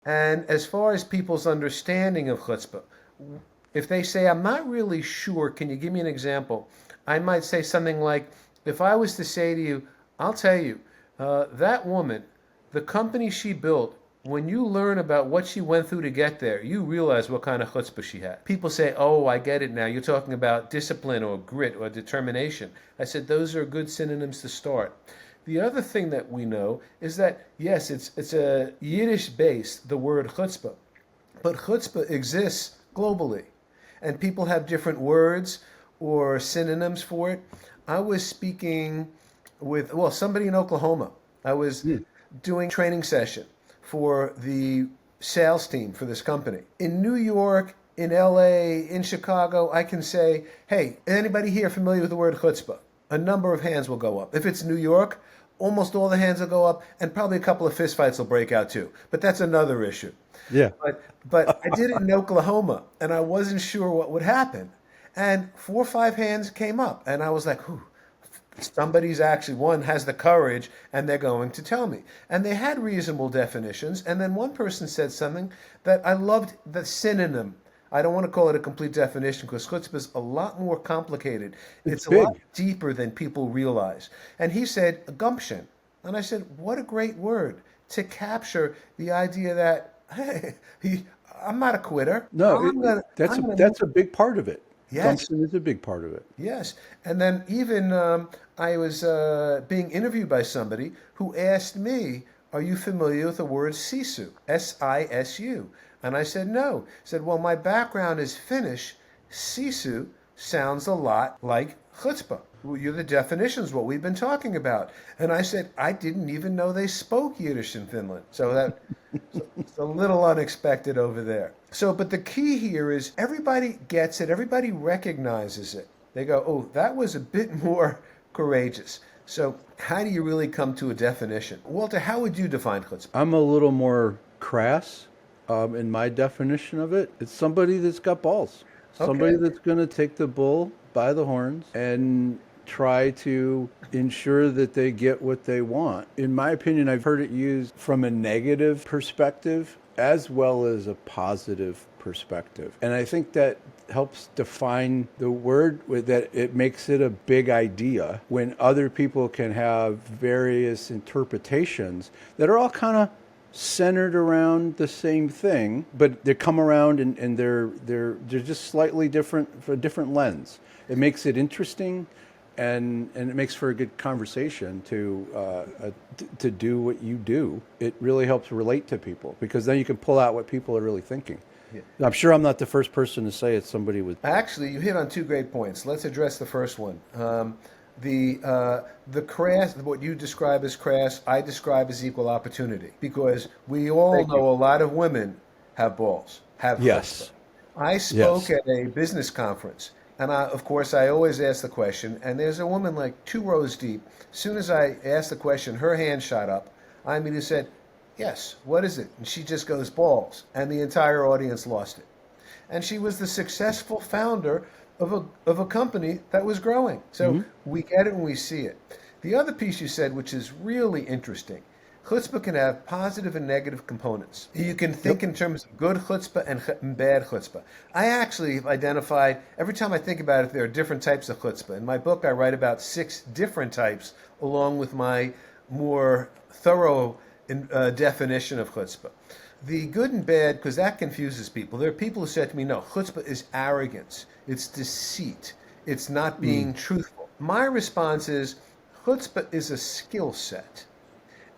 And as far as people's understanding of chutzpah, if they say, I'm not really sure, can you give me an example? I might say something like, if I was to say to you, I'll tell you, that woman, the company she built, when you learn about what she went through to get there, you realize what kind of chutzpah she had. People say, oh, I get it now. You're talking about discipline or grit or determination. I said, those are good synonyms to start. The other thing that we know is that, yes, it's a Yiddish base, the word chutzpah, but chutzpah exists globally, and people have different words or synonyms for it. I was speaking with, well, somebody in Oklahoma. I was Hmm. doing a training session for the sales team for this company. In New York, in LA, in Chicago, I can say, hey, anybody here familiar with the word chutzpah? A number of hands will go up. If it's New York, almost all the hands will go up, and probably a couple of fistfights will break out too. But that's another issue. Yeah. But I did it in Oklahoma, and I wasn't sure what would happen. And 4 or 5 hands came up, and I was like, "Whew, somebody's actually one has the courage, and they're going to tell me." And they had reasonable definitions. And then one person said something that I loved, the synonym. I don't want to call it a complete definition because chutzpah is a lot more complicated. It's It's a lot big. deeper than people realize. And he said gumption. And I said, what a great word to capture the idea that, hey, I'm not a quitter. No, I'm gonna move. that's a big part of it. Yes, Gumption is a big part of it. yes. And then even I was being interviewed by somebody who asked me, are you familiar with the word sisu? Sisu. And I said, no. He said, well, my background is Finnish. Sisu sounds a lot like chutzpah. Well, you're the definitions, what we've been talking about. And I said, I didn't even know they spoke Yiddish in Finland. So it's a little unexpected over there. So, but the key here is everybody gets it, everybody recognizes it. They go, oh, that was a bit more courageous. So, how do you really come to a definition? Walter, how would you define chutzpah? I'm a little more crass in my definition of it. It's somebody that's got balls, somebody Okay. that's going to take the bull by the horns and try to ensure that they get what they want. In my opinion, I've heard it used from a negative perspective as well as a positive perspective. And I think that helps define the word with that it makes it a big idea when other people can have various interpretations that are all kind of centered around the same thing, but they come around and they're just slightly different for a different lens. It makes it interesting, and it makes for a good conversation to do what you do. It really helps relate to people because then you can pull out what people are really thinking. Yeah. I'm sure I'm not the first person to say it's somebody with. Actually, you hit on two great points. Let's address the first one. The crass, what you describe as crass, I describe as equal opportunity because we all Thank you. know a lot of women have balls, have chutzpah. Yes. I spoke Yes. at a business conference, and of course, I always ask the question. And there's a woman like 2 rows deep. As soon as I asked the question, her hand shot up. I immediately said, "Yes, what is it?" And she just goes, "Balls," and the entire audience lost it. And she was the successful founder of a company that was growing. So we get it when we see it. The other piece you said, which is really interesting, chutzpah can have positive and negative components. You can think Yep. in terms of good chutzpah and bad chutzpah. I actually have identified, every time I think about it, there are different types of chutzpah. In my book, I write about 6 different types, along with my more thorough definition of chutzpah. The good and bad, because that confuses people. There are people who said to me, no, chutzpah is arrogance, it's deceit, it's not being truthful. My response is, chutzpah is a skill set.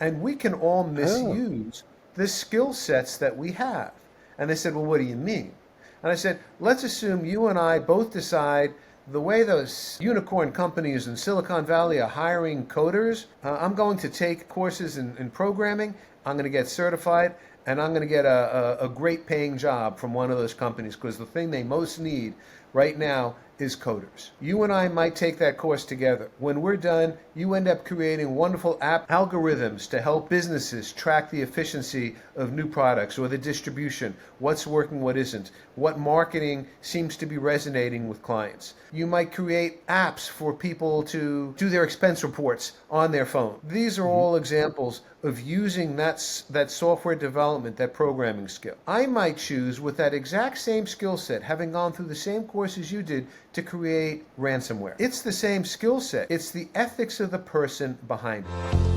And we can all Oh. misuse the skill sets that we have. And they said, well, what do you mean? And I said, let's assume you and I both decide the way those unicorn companies in Silicon Valley are hiring coders, I'm going to take courses in programming, I'm going to get certified, and I'm going to get a great paying job from one of those companies because the thing they most need right now is coders. You and I might take that course together. When we're done, you end up creating wonderful app algorithms to help businesses track the efficiency of new products or the distribution, what's working, what isn't, what marketing seems to be resonating with clients. You might create apps for people to do their expense reports on their phone. These are all examples of using that software development, that programming skill. I might choose, with that exact same skill set, having gone through the same courses you did, to create ransomware. It's the same skill set. It's the ethics of the person behind it.